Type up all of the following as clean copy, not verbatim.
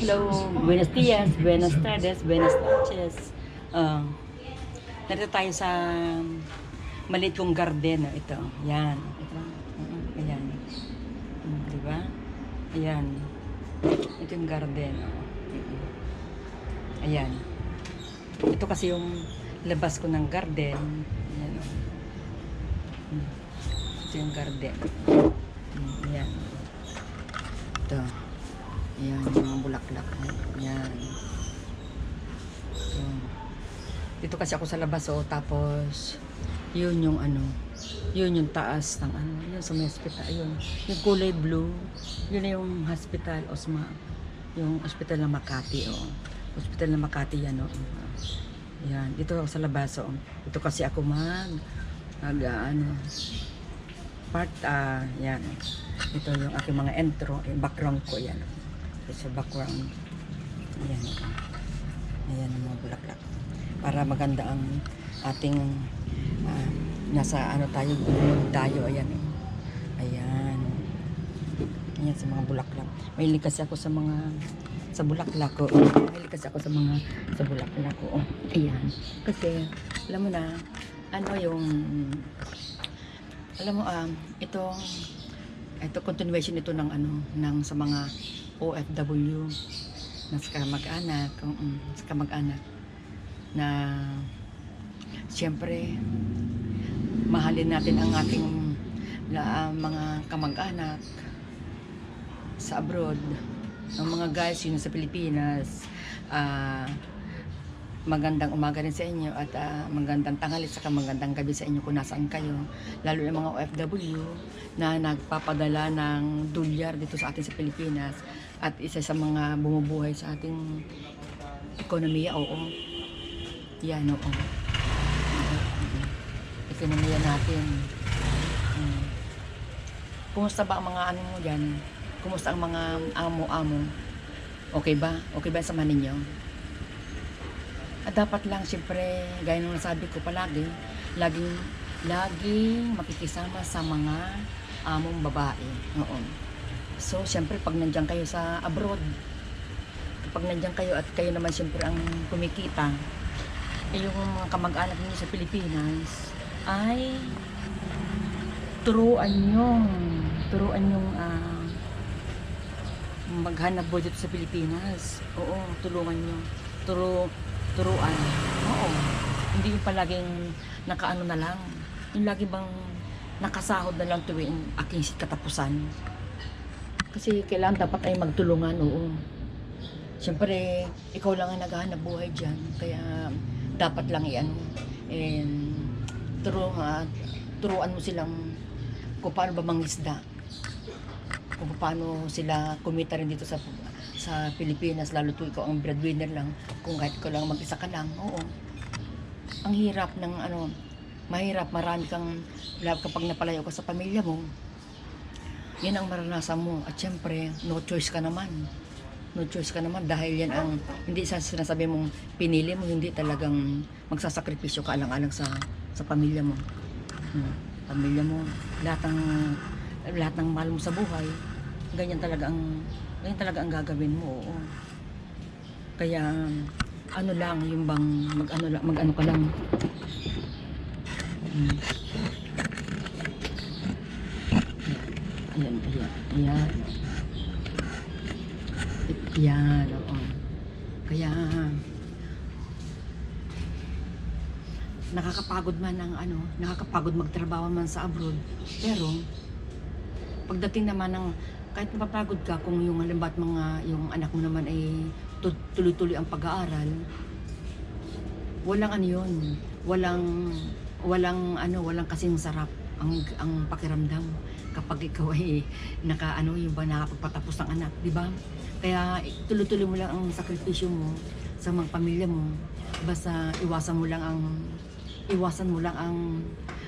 Hello, buenos dias, buenas tardes, buenas noches. Narito tayo sa maliit kong garden. Ito, yan. Ito, ayan. Di ba? Ayan. Ito yung garden. Ayan. Ito kasi yung labas ko ng garden. Ayan. Ito yung garden. Ayan. Ito. Ayan, yung mga bulaklak. Ayan. So, dito kasi ako sa labas, oh. Tapos, yun yung ano, yun yung taas ng ano, yun sa may hospital, yun. Yung kulay blue, yun yung hospital, Osma. Yung hospital ng Makati, oh. Hospital ng Makati yan, oh. Ayan, dito ako sa labas, oh. Dito kasi ako ano, yan. Ito yung aking mga intro, yung background ko, yan. Ito sa background. Ayan. Ayan ang mga bulaklak. Para maganda ang ating nasa ano tayo, ayan. Ayan. Ayan sa mga bulaklak. Mahilig kasi ako sa bulaklak ko. Mahilig kasi ako sa bulaklak ko. Ayan. Kasi, alam mo na, ano yung, alam mo, ito continuation ito ng ano, ng sa mga OFW na sa kamag-anak na siyempre mahalin natin ang ating mga kamag-anak sa abroad, ang mga guys yun sa Pilipinas. Magandang umaga rin sa inyo at magandang tanghali at magandang gabi sa inyo kung nasaan kayo, lalo yung mga OFW na nagpapadala ng dolyar dito sa atin sa Pilipinas at isa sa mga bumubuhay sa ating ekonomiya. Oo, yan, oo, ekonomiya natin. Kumusta ba ang mga ano mo dyan? Kumusta ang mga amo-amo? Okay ba? Okay ba sa manin ninyo? At dapat lang, siyempre, gaya nung nasabi ko palagi, laging makikisama sa mga among babae. Oo. So, siyempre, pag nandiyan kayo sa abroad, pag nandiyan kayo at kayo naman siyempre ang kumikita, yung mga kamag-anak niyo sa Pilipinas, ay turuan yung maghanap buhay dito sa Pilipinas. Oo, tulungan nyo. Turuan. Oo. Hindi yung palaging nakaano na lang. Yung lagi bang nakasahod na lang tuwing aking katapusan. Kasi kailangan dapat ay magtulungan, oo. Siyempre, ikaw lang ang naghahanap buhay dyan. Kaya dapat lang turuan mo silang kung paano ba mangisda. Kung paano sila kumita rin dito sa Pilipinas, lalo to ikaw ang breadwinner lang, kung kahit ikaw lang mag-isa ka lang, oo. Ang hirap ng ano, mahirap, marami kang, kapag napalayo ka sa pamilya mo, yan ang maranasan mo. At syempre, no choice ka naman dahil yan ang, hindi sa sinasabi mong pinili mo, hindi talagang magsasakripisyo ka alang-alang sa pamilya mo. Pamilya mo, lahat ng mahal mo sa buhay, ganyan talaga ang gagawin mo, oo. Kaya ano lang, yung bang mag-ano ka lang. Ayan, oo. Kaya nakakapagod magtrabaho man sa abroad, pero pagdating naman ng kahit mapapagod ka, kung yung halimbawa yung anak mo naman ay tuloy-tuloy ang pag-aaral, walang kasing sarap ang pakiramdam kapag ikaw ay yung ba nakapagpatapos ng anak, di ba? Kaya tuloy-tuloy mo lang ang sakripisyo mo sa mga pamilya mo. Basta iwasan mo lang ang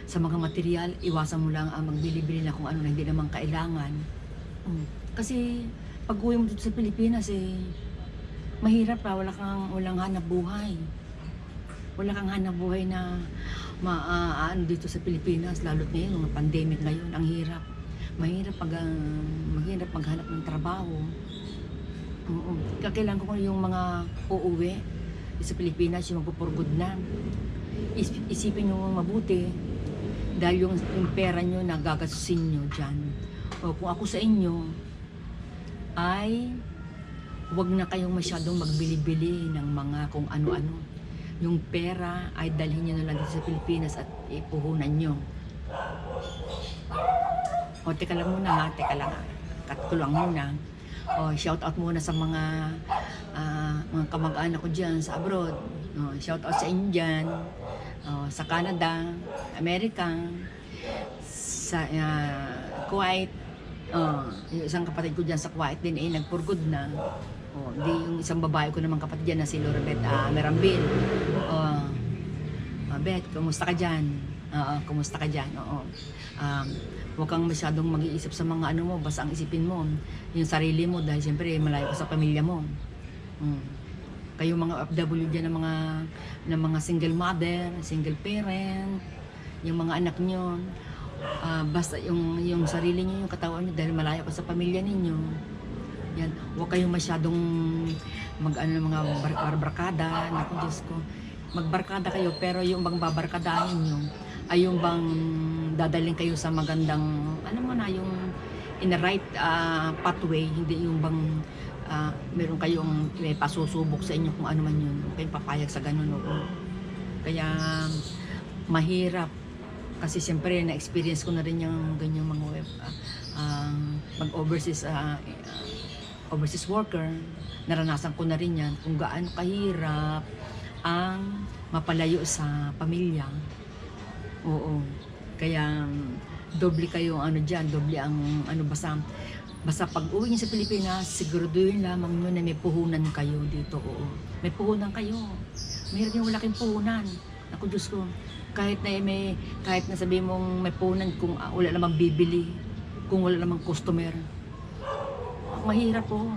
sa mga material, iwasan mo lang ang magbili-bili na kung ano na hindi naman kailangan. Kasi pag uwi mo dito sa Pilipinas, mahirap pa, walang hanap buhay. Wala kang hanap buhay na dito sa Pilipinas, lalo't ngayon, mga pandemic ngayon, ang hirap. Mahirap maghanap ng trabaho. Oo. Kakailangan ko yung mga uuwi sa Pilipinas, yung magpo-for-good na. Isipin nyo mabuti dahil yung pera nyo na gagastusin nyo dyan. O kung ako sa inyo ay huwag na kayong masyadong magbili-bili ng mga kung ano-ano. Yung pera ay dalhin nyo na lang dito sa Pilipinas at ipuhunan nyo. O teka lang muna ha, teka lang ha. Cut ko lang muna. O shout out muna sa mga kamag-anak ko dyan sa abroad. O, shout out sa inyo dyan. O, sa Canada, America, sa Kuwait. Yung isang kapatid ko dyan sa Kuwait din eh nag-for-good na. Di yung isang babae ko naman kapatid dyan na si Lorebet Merambil. Bet, kumusta ka dyan? Kumusta ka dyan? Huwag kang masyadong mag-iisip sa mga ano mo, basta ang isipin mo yung sarili mo dahil siyempre malayo ka sa pamilya mo. Kayo mga OFW dyan ng mga single mother, single parent, yung mga anak nyo, basta yung sarili nyo, yung katawan nyo dahil malayo ka sa pamilya ninyo. Yan, huwag kayong masyadong mga barkada. Naku, Diyos ko. Magbarkada kayo, pero yung bang babarkadahin nyo, ay yung bang dadaling kayo sa magandang, yung in the right pathway, hindi yung bang meron kayong may pasusubok sa inyo kung ano man yun. Huwag kayong papayag sa ganun. Kaya mahirap. Kasi siyempre, na-experience ko na rin yung ganyang mga overseas worker, naranasan ko na rin yan kung gaano kahirap ang mapalayo sa pamilya. Oo. Kaya doble kayo doble ang basta pag uwi niyo sa Pilipinas, siguraduhin lamang nyo na may puhunan kayo dito. Oo. May puhunan kayo. Mayroon yung wala kayong puhunan. Ako Diyos ko, kahit na sabi mong may puhunan kung wala namang bibili, kung wala namang customer, mahirap po.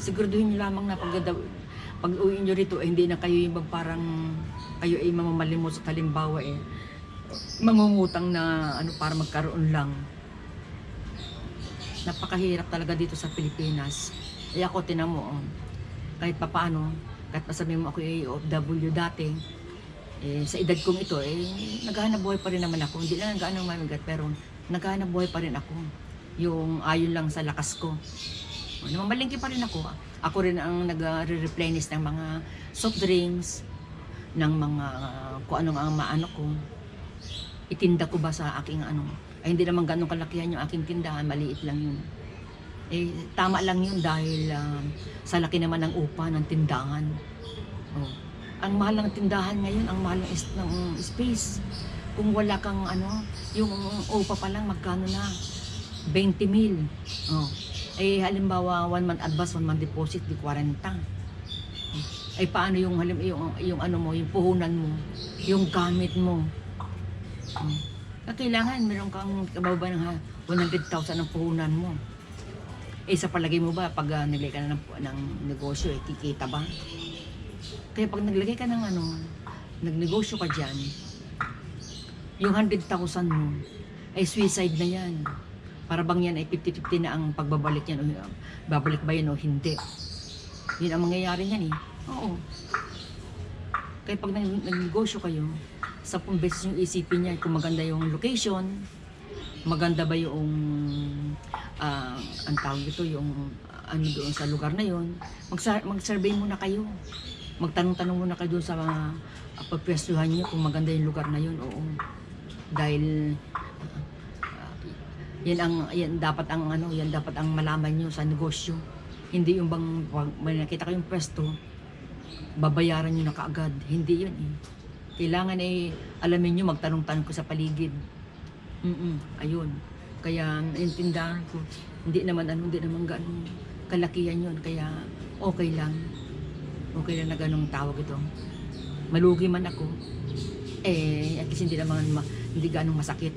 Siguraduhin nyo lamang na pag uwi nyo rito, hindi na kayo yung parang kayo ay mamamalimos sa halimbawa mangungutang na para magkaroon lang. Napakahirap talaga dito sa Pilipinas. Ako tinan mo, kahit papaano, kahit pasabi mo ako ay OFW dati, sa edad kong ito, naghahanap buhay pa rin naman ako. Hindi lang gaano mamigat, pero naghahanap buhay pa rin ako. Yung ayon lang sa lakas ko. Mamalingki pa rin ako. Ako rin ang nag-replenish ng mga soft drinks, ng mga kung anong ang maano ko. Itinda ko ba sa aking ay hindi naman ganun kalakihan yung aking tindahan, maliit lang yun. Tama lang yun dahil sa laki naman ng upa ng tindahan. Ang mahal ng tindahan ngayon, ang mahal ng space. Kung wala kang yung upa pa lang magkano na? 20,000. Halimbawa 1 month advance, 1 month deposit, di 40. Paano yung yung puhunan mo, yung gamit mo. Kailangan meron kang kababa ng 100,000 ang puhunan mo. Sa palagay mo ba pag naglagay ka na ng negosyo, kikita ba? Kaya pag naglagay ka ng nagnegosyo ka dyan, yung 100,000 mo ay suicide na yan. Para bang yan ay 50-50 na ang pagbabalik yan, o babalik ba yan o hindi. Yun ang mangyayari yan Oo. Kaya pag nagnegosyo kayo, 10 beses yung isipin niya kung maganda yung location, maganda ba yung ang tawag dito, yung doon sa lugar na yon. Mag-survey muna kayo. Magtanong-tanong muna kayo doon sa pagpwestuhan niyo kung maganda yung lugar na yon. Oo. Dahil yan dapat ang malaman niyo sa negosyo. Hindi yung bang may nakita kayong pwesto, babayaran niyo na kaagad. Hindi yun Kailangan alamin niyo, magtanong-tanong ko sa paligid. Ayun. Kaya intindahan ko, hindi naman ganun kalakihan yun. Kaya okay lang na ganung tawag ito. Malugi man ako, at least hindi ganong masakit.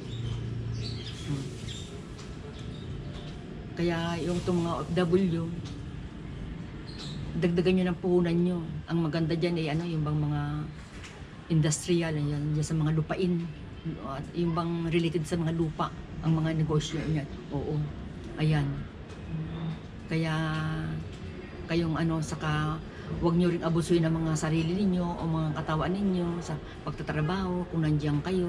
Kaya yung itong mga OFW, dagdagan nyo ng puhunan nyo. Ang maganda dyan yung bang mga industrial, yan sa mga lupain, yung bang related sa mga lupa, ang mga negosyo niyan. Oo, ayan. Kaya kayong ano, saka huwag nyo rin abusuin ang mga sarili ninyo o mga katawan ninyo sa pagtatrabaho kung nandiyan kayo.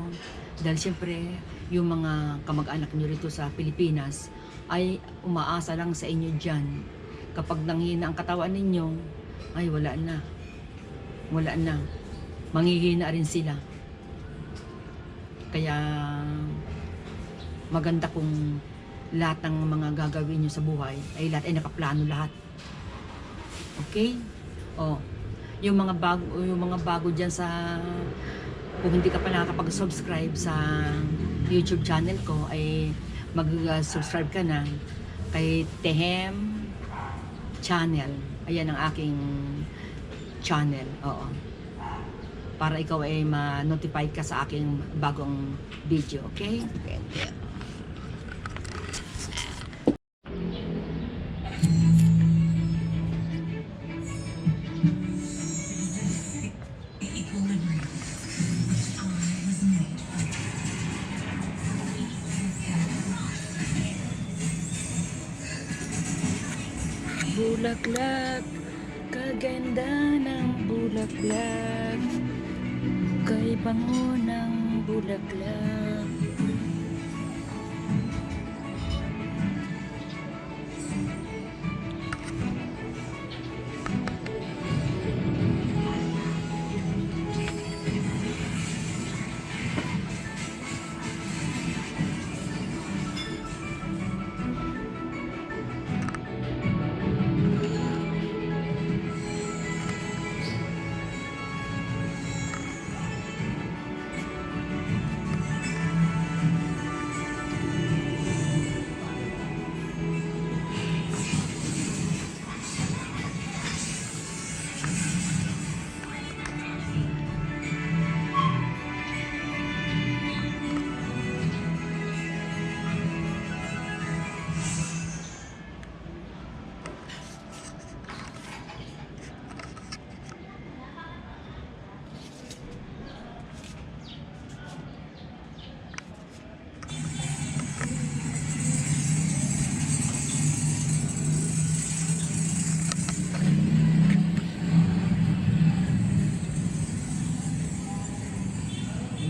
Dahil siyempre, yung mga kamag-anak nyo rito sa Pilipinas ay umaasa lang sa inyo dyan. Kapag nanghina ang katawan ninyo, ay wala na. Wala na. Manghihina rin sila. Kaya maganda kung lahat ng mga gagawin nyo sa buhay ay lahat ay nakaplano lahat. Okay? Oh, yung mga bago diyan sa, kung hindi ka pa nakakapag-subscribe sa YouTube channel ko ay mag-subscribe ka na kay Tehem Channel. Ayan ang aking channel. Oo. Para ikaw ay ma-notify ka sa aking bagong video, okay? Bulaklak, kaganda ng bulaklak, kay bango ng bulaklak.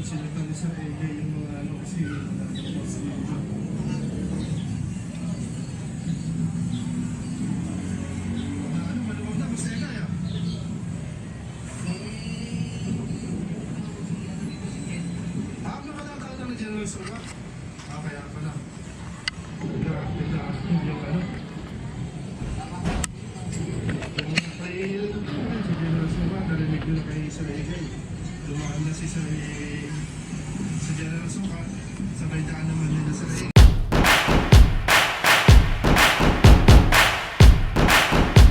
Sinatali sa area yung mga ano kasi maluwag na, basta na yan. Nakadaan na ng General Store ba? Kaya pala. Yung ano. Yung sa General Store ba, narinig nyo na kay Sir Egay. Lumaan na si Sir sa General Sukat, sabay daan naman nila sa